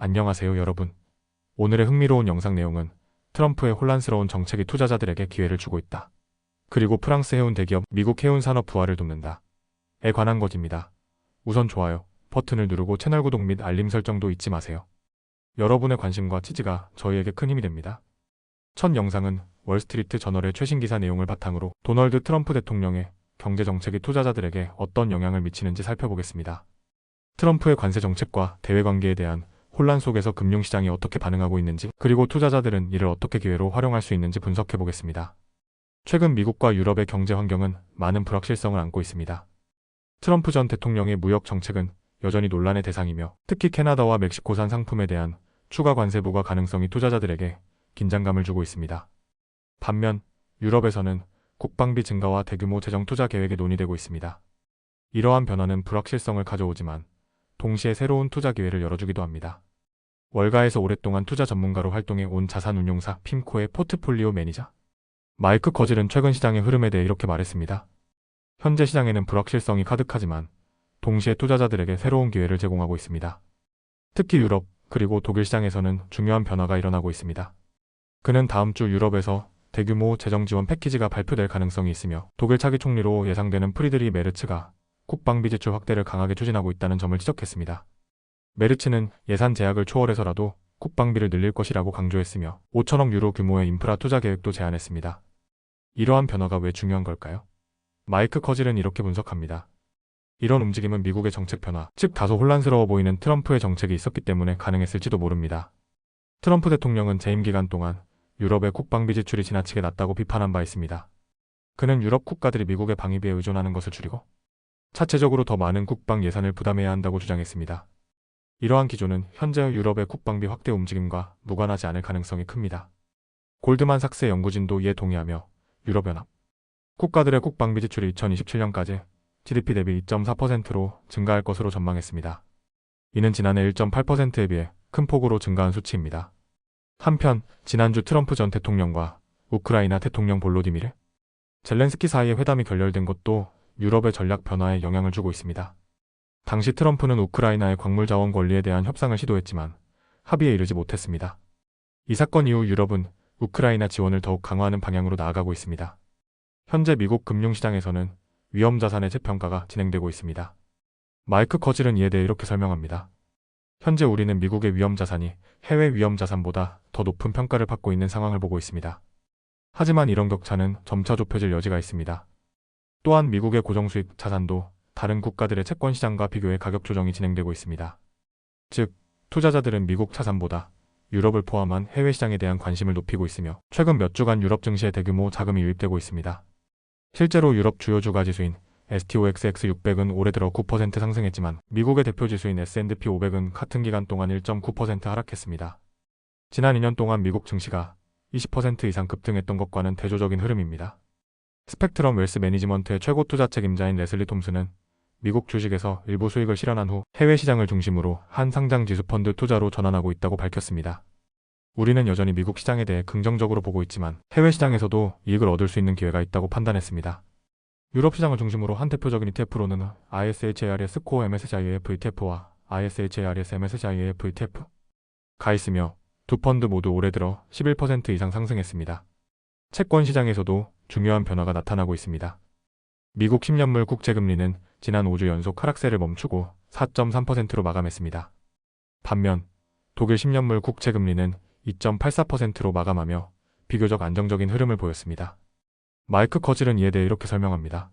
안녕하세요 여러분. 오늘의 흥미로운 영상 내용은 트럼프의 혼란스러운 정책이 투자자들에게 기회를 주고 있다. 그리고 프랑스 해운 대기업 미국 해운 산업 부활을 돕는다. 에 관한 것입니다. 우선 좋아요 버튼을 누르고 채널 구독 및 알림 설정도 잊지 마세요. 여러분의 관심과 지지가 저희에게 큰 힘이 됩니다. 첫 영상은 월스트리트 저널의 최신 기사 내용을 바탕으로 도널드 트럼프 대통령의 경제 정책이 투자자들에게 어떤 영향을 미치는지 살펴보겠습니다. 트럼프의 관세 정책과 대외 관계에 대한 혼란 속에서 금융시장이 어떻게 반응하고 있는지, 그리고 투자자들은 이를 어떻게 기회로 활용할 수 있는지 분석해 보겠습니다. 최근 미국과 유럽의 경제 환경은 많은 불확실성을 안고 있습니다. 트럼프 전 대통령의 무역 정책은 여전히 논란의 대상이며, 특히 캐나다와 멕시코산 상품에 대한 추가 관세 부과 가능성이 투자자들에게 긴장감을 주고 있습니다. 반면 유럽에서는 국방비 증가와 대규모 재정 투자 계획이 논의되고 있습니다. 이러한 변화는 불확실성을 가져오지만 동시에 새로운 투자 기회를 열어주기도 합니다. 월가에서 오랫동안 투자 전문가로 활동해 온 자산운용사 핌코의 포트폴리오 매니저 마이크 거질은 최근 시장의 흐름에 대해 이렇게 말했습니다. 현재 시장에는 불확실성이 가득하지만 동시에 투자자들에게 새로운 기회를 제공하고 있습니다. 특히 유럽 그리고 독일 시장에서는 중요한 변화가 일어나고 있습니다. 그는 다음 주 유럽에서 대규모 재정 지원 패키지가 발표될 가능성이 있으며, 독일 차기 총리로 예상되는 프리드리 메르츠가 국방비 지출 확대를 강하게 추진하고 있다는 점을 지적했습니다. 메르츠는 예산 제약을 초월해서라도 국방비를 늘릴 것이라고 강조했으며 5천억 유로 규모의 인프라 투자 계획도 제안했습니다. 이러한 변화가 왜 중요한 걸까요? 마이크 커질은 이렇게 분석합니다. 이런 움직임은 미국의 정책 변화, 즉 다소 혼란스러워 보이는 트럼프의 정책이 있었기 때문에 가능했을지도 모릅니다. 트럼프 대통령은 재임 기간 동안 유럽의 국방비 지출이 지나치게 낮다고 비판한 바 있습니다. 그는 유럽 국가들이 미국의 방위비에 의존하는 것을 줄이고 차체적으로 더 많은 국방 예산을 부담해야 한다고 주장했습니다. 이러한 기조는 현재 유럽의 국방비 확대 움직임과 무관하지 않을 가능성이 큽니다. 골드만삭스의 연구진도 이에 동의하며 유럽연합 국가들의 국방비 지출이 2027년까지 GDP 대비 2.4%로 증가할 것으로 전망했습니다. 이는 지난해 1.8%에 비해 큰 폭으로 증가한 수치입니다. 한편 지난주 트럼프 전 대통령과 우크라이나 대통령 볼로디미르 젤렌스키 사이의 회담이 결렬된 것도 유럽의 전략 변화에 영향을 주고 있습니다. 당시 트럼프는 우크라이나의 광물 자원 권리에 대한 협상을 시도했지만 합의에 이르지 못했습니다. 이 사건 이후 유럽은 우크라이나 지원을 더욱 강화하는 방향으로 나아가고 있습니다. 현재 미국 금융시장에서는 위험자산의 재평가가 진행되고 있습니다. 마이크 커질은 이에 대해 이렇게 설명합니다. 현재 우리는 미국의 위험자산이 해외 위험자산보다 더 높은 평가를 받고 있는 상황을 보고 있습니다. 하지만 이런 격차는 점차 좁혀질 여지가 있습니다. 또한 미국의 고정수익 자산도 다른 국가들의 채권시장과 비교해 가격 조정이 진행되고 있습니다. 즉, 투자자들은 미국 자산보다 유럽을 포함한 해외 시장에 대한 관심을 높이고 있으며, 최근 몇 주간 유럽 증시에 대규모 자금이 유입되고 있습니다. 실제로 유럽 주요 주가 지수인 STOXX 600은 올해 들어 9% 상승했지만 미국의 대표 지수인 S&P 500은 같은 기간 동안 1.9% 하락했습니다. 지난 2년 동안 미국 증시가 20% 이상 급등했던 것과는 대조적인 흐름입니다. 스펙트럼 웰스 매니지먼트의 최고 투자 책임자인 레슬리 톰슨은 미국 주식에서 일부 수익을 실현한 후 해외 시장을 중심으로 한 상장 지수 펀드 투자로 전환하고 있다고 밝혔습니다. 우리는 여전히 미국 시장에 대해 긍정적으로 보고 있지만 해외 시장에서도 이익을 얻을 수 있는 기회가 있다고 판단했습니다. 유럽 시장을 중심으로 한 대표적인 ETF로는 ISHARS 코어 MSCI AF ETF와 ISHARS MSCI AF ETF가 있으며, 두 펀드 모두 올해 들어 11% 이상 상승했습니다. 채권 시장에서도 중요한 변화가 나타나고 있습니다. 미국 10년물 국채금리는 지난 5주 연속 하락세를 멈추고 4.3%로 마감했습니다. 반면 독일 10년물 국채금리는 2.84%로 마감하며 비교적 안정적인 흐름을 보였습니다. 마이크 커질은 이에 대해 이렇게 설명합니다.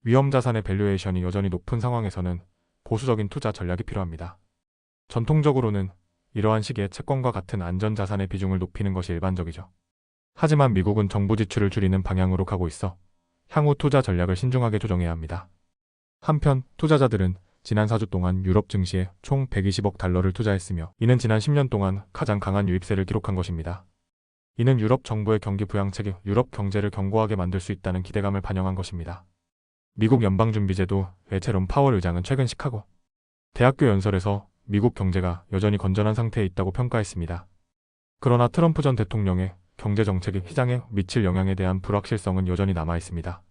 위험자산의 밸류에이션이 여전히 높은 상황에서는 보수적인 투자 전략이 필요합니다. 전통적으로는 이러한 시기에 채권과 같은 안전자산의 비중을 높이는 것이 일반적이죠. 하지만 미국은 정부 지출을 줄이는 방향으로 가고 있어 향후 투자 전략을 신중하게 조정해야 합니다. 한편 투자자들은 지난 4주 동안 유럽 증시에 총 120억 달러를 투자했으며, 이는 지난 10년 동안 가장 강한 유입세를 기록한 것입니다. 이는 유럽 정부의 경기 부양책이 유럽 경제를 견고하게 만들 수 있다는 기대감을 반영한 것입니다. 미국 연방준비제도 제롬 파월 의장은 최근 시카고 대학교 연설에서 미국 경제가 여전히 건전한 상태에 있다고 평가했습니다. 그러나 트럼프 전 대통령의 경제 정책이 시장에 미칠 영향에 대한 불확실성은 여전히 남아 있습니다.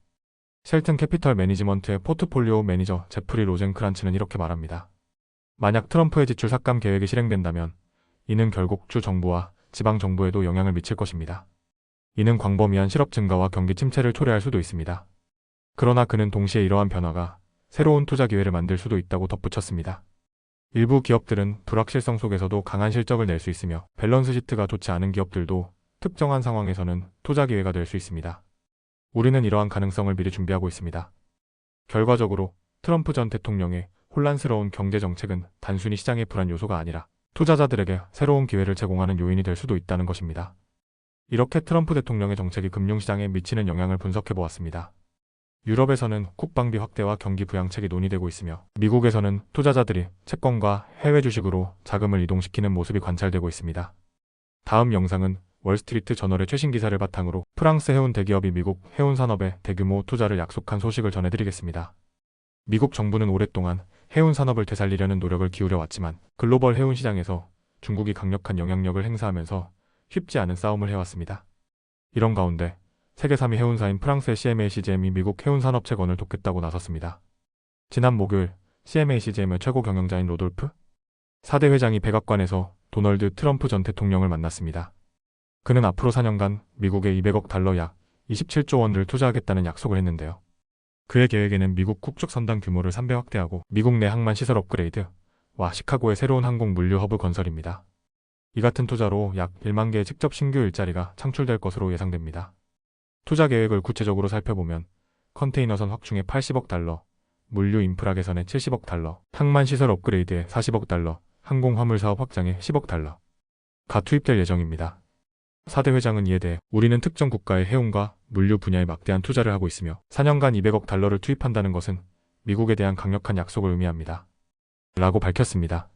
쉘튼 캐피털 매니지먼트의 포트폴리오 매니저 제프리 로젠크란츠는 이렇게 말합니다. 만약 트럼프의 지출 삭감 계획이 실행된다면 이는 결국 주 정부와 지방 정부에도 영향을 미칠 것입니다. 이는 광범위한 실업 증가와 경기 침체를 초래할 수도 있습니다. 그러나 그는 동시에 이러한 변화가 새로운 투자 기회를 만들 수도 있다고 덧붙였습니다. 일부 기업들은 불확실성 속에서도 강한 실적을 낼 수 있으며 밸런스 시트가 좋지 않은 기업들도 특정한 상황에서는 투자 기회가 될 수 있습니다. 우리는 이러한 가능성을 미리 준비하고 있습니다. 결과적으로 트럼프 전 대통령의 혼란스러운 경제 정책은 단순히 시장의 불안 요소가 아니라 투자자들에게 새로운 기회를 제공하는 요인이 될 수도 있다는 것입니다. 이렇게 트럼프 대통령의 정책이 금융시장에 미치는 영향을 분석해 보았습니다. 유럽에서는 국방비 확대와 경기 부양책이 논의되고 있으며 미국에서는 투자자들이 채권과 해외 주식으로 자금을 이동시키는 모습이 관찰되고 있습니다. 다음 영상은 월스트리트 저널의 최신 기사를 바탕으로 프랑스 해운 대기업이 미국 해운 산업에 대규모 투자를 약속한 소식을 전해드리겠습니다. 미국 정부는 오랫동안 해운 산업을 되살리려는 노력을 기울여 왔지만 글로벌 해운 시장에서 중국이 강력한 영향력을 행사하면서 쉽지 않은 싸움을 해왔습니다. 이런 가운데 세계 3위 해운사인 프랑스의 CMA CGM이 미국 해운 산업 채권을 돕겠다고 나섰습니다. 지난 목요일 CMA CGM의 최고 경영자인 로돌프 4대 회장이 백악관에서 도널드 트럼프 전 대통령을 만났습니다. 그는 앞으로 4년간 미국에 200억 달러 약 27조 원을 투자하겠다는 약속을 했는데요. 그의 계획에는 미국 국적 선단 규모를 3배 확대하고 미국 내 항만 시설 업그레이드와 시카고의 새로운 항공 물류 허브 건설입니다. 이 같은 투자로 약 1만 개의 직접 신규 일자리가 창출될 것으로 예상됩니다. 투자 계획을 구체적으로 살펴보면 컨테이너선 확충에 80억 달러, 물류 인프라 개선에 70억 달러, 항만 시설 업그레이드에 40억 달러, 항공 화물 사업 확장에 10억 달러가 투입될 예정입니다. 4대 회장은 이에 대해 우리는 특정 국가의 해운과 물류 분야에 막대한 투자를 하고 있으며 4년간 200억 달러를 투입한다는 것은 미국에 대한 강력한 약속을 의미합니다. 라고 밝혔습니다.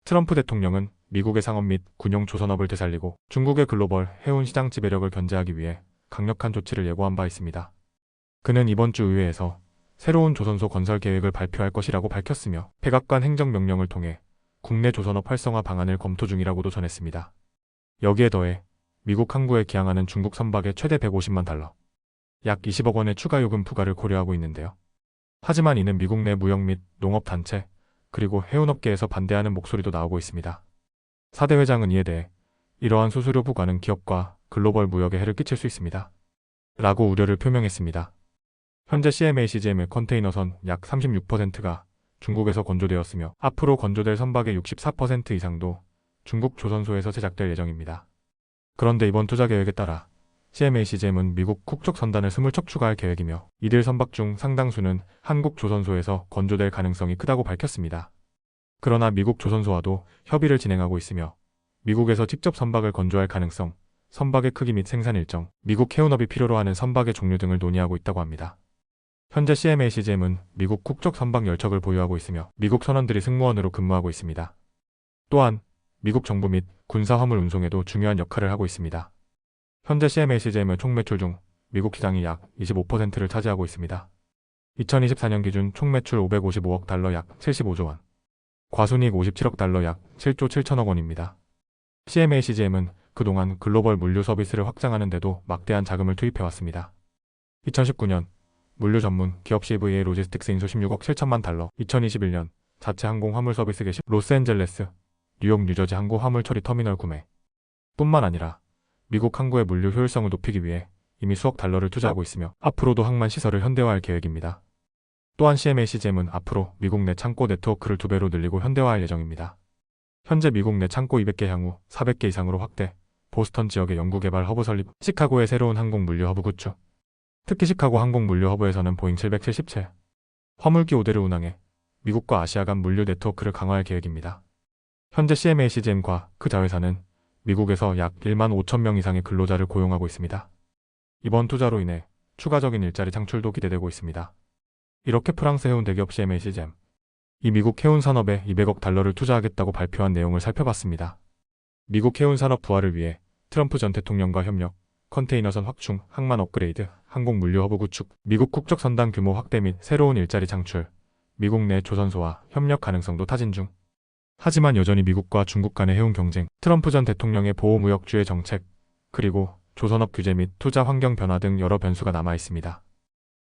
트럼프 대통령은 미국의 상업 및 군용 조선업을 되살리고 중국의 글로벌 해운 시장 지배력을 견제하기 위해 강력한 조치를 예고한 바 있습니다. 그는 이번 주 의회에서 새로운 조선소 건설 계획을 발표할 것이라고 밝혔으며 백악관 행정명령을 통해 국내 조선업 활성화 방안을 검토 중이라고도 전했습니다. 여기에 더해 미국 항구에 기항하는 중국 선박에 최대 150만 달러, 약 20억 원의 추가 요금 부과를 고려하고 있는데요. 하지만 이는 미국 내 무역 및 농업단체, 그리고 해운업계에서 반대하는 목소리도 나오고 있습니다. 4대 회장은 이에 대해 이러한 수수료 부과는 기업과 글로벌 무역에 해를 끼칠 수 있습니다. 라고 우려를 표명했습니다. 현재 CMA CGM의 컨테이너선 약 36%가 중국에서 건조되었으며 앞으로 건조될 선박의 64% 이상도 중국 조선소에서 제작될 예정입니다. 그런데 이번 투자 계획에 따라 CMA CGM은 미국 국적 선단을 20척 추가할 계획이며 이들 선박 중 상당수는 한국 조선소에서 건조될 가능성이 크다고 밝혔습니다. 그러나 미국 조선소와도 협의를 진행하고 있으며 미국에서 직접 선박을 건조할 가능성, 선박의 크기 및 생산 일정, 미국 해운업이 필요로 하는 선박의 종류 등을 논의하고 있다고 합니다. 현재 CMA CGM은 미국 국적 선박 10척을 보유하고 있으며 미국 선원들이 승무원으로 근무하고 있습니다. 또한 미국 정부 및 군사 화물 운송에도 중요한 역할을 하고 있습니다. 현재 CMA CGM의 총 매출 중 미국 시장이 약 25%를 차지하고 있습니다. 2024년 기준 총 매출 555억 달러 약 75조 원, 과순이익 57억 달러 약 7조 7천억 원입니다. CMA CGM은 그동안 글로벌 물류 서비스를 확장하는 데도 막대한 자금을 투입해왔습니다. 2019년 물류 전문 기업 CVA 로지스틱스 인수 16억 7천만 달러, 2021년 자체 항공 화물 서비스 개시, 로스앤젤레스, 뉴욕 뉴저지 항구 화물 처리 터미널 구매 뿐만 아니라 미국 항구의 물류 효율성을 높이기 위해 이미 수억 달러를 투자하고 있으며 앞으로도 항만 시설을 현대화할 계획입니다. 또한 CMA CGM은 앞으로 미국 내 창고 네트워크를 2배로 늘리고 현대화할 예정입니다. 현재 미국 내 창고 200개 향후 400개 이상으로 확대, 보스턴 지역의 연구개발 허브 설립, 시카고의 새로운 항공 물류 허브 구축. 특히 시카고 항공 물류 허브에서는 보잉 777 화물기 5대를 운항해 미국과 아시아 간 물류 네트워크를 강화할 계획입니다. 현재 CMA CGM과 그 자회사는 미국에서 약 1만 5천 명 이상의 근로자를 고용하고 있습니다. 이번 투자로 인해 추가적인 일자리 창출도 기대되고 있습니다. 이렇게 프랑스 해운 대기업 CMA CGM, 이 미국 해운 산업에 200억 달러를 투자하겠다고 발표한 내용을 살펴봤습니다. 미국 해운 산업 부활을 위해 트럼프 전 대통령과 협력, 컨테이너선 확충, 항만 업그레이드, 항공 물류 허브 구축, 미국 국적 선단 규모 확대 및 새로운 일자리 창출, 미국 내 조선소와 협력 가능성도 타진 중. 하지만 여전히 미국과 중국 간의 해운 경쟁, 트럼프 전 대통령의 보호무역주의 정책, 그리고 조선업 규제 및 투자 환경 변화 등 여러 변수가 남아 있습니다.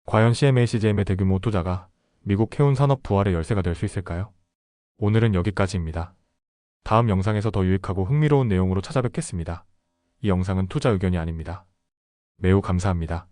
과연 CMA CGM의 대규모 투자가 미국 해운 산업 부활의 열쇠가 될 수 있을까요? 오늘은 여기까지입니다. 다음 영상에서 더 유익하고 흥미로운 내용으로 찾아뵙겠습니다. 이 영상은 투자 의견이 아닙니다. 매우 감사합니다.